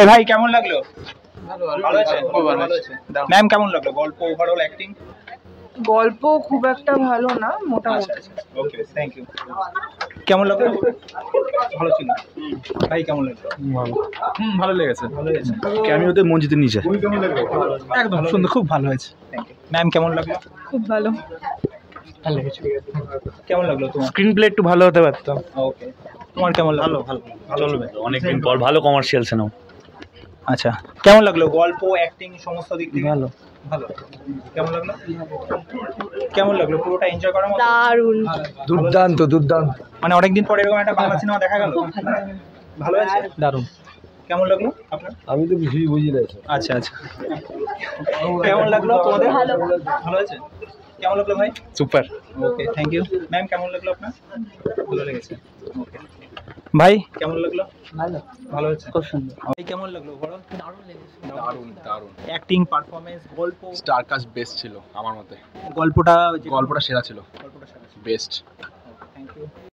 এ ভাই কেমন লাগলো? ভালো আছে, খুব ভালো আছে। ম্যাম কেমন লাগলো গল্প, ওভারঅল অ্যাক্টিং? গল্প খুব একটা ভালো না, মোটামুটি। ওকে, থ্যাংক ইউ। কেমন লাগলো? ভালো ছিল। ভাই কেমন লাগলো? ভালো লেগেছে। ভালো হয়েছে। ক্যামিওতে মঞ্জিতের নিচে একদম সুন্দর, খুব ভালো হয়েছে। Thank you. ম্যাম কেমন লাগলো? খুব ভালো। ভালো লেগেছে। কেমন লাগলো তোমার? স্ক্রিন প্লে একটু ভালো হতে পারতো। ওকে, তোমার কেমন লাগলো? ভালো চলবে, অনেকদিন পর ভালো কমার্শিয়াল সিনেমা। আচ্ছা, কেমন লাগলো গল্প, অ্যাক্টিং, সমস্ত দিক থেকে? ভালো। ভালো। কেমন লাগলো? কেমন লাগলো? পুরোটা এনজয় করার মতো? দারুণ। দুর্দান্ত দুর্দান্ত। মানে অনেকদিন পরে এরকম একটা বাংলা সিনেমা দেখা গেল। ভালো হয়েছে? দারুণ। কেমন লাগলো আপনার? আমি তো কিছুই বুঝি না। আচ্ছা আচ্ছা, কেমন লাগলো তোমাদের? ভালো। ভালো হয়েছে? কেমন লাগলো ভাই? Super. Okay, thank you. Ma'am কেমন লাগলো আপনার? ভালো লেগেছে। ওকে ভাই কেমন লাগলো? ভালো। ভালো হয়েছে, খুব সুন্দর। ভাই কেমন লাগলো? ওভারঅল দারুণ লেগেছে। দারুণ দারুণ। অ্যাক্টিং, পারফরম্যান্স, গল্প? স্টার কাস্ট বেস্ট ছিল আমার মতে। গল্পটা গল্পটা সেরা ছিল, গল্পটা সেরা ছিল। বেস্ট। Thank you.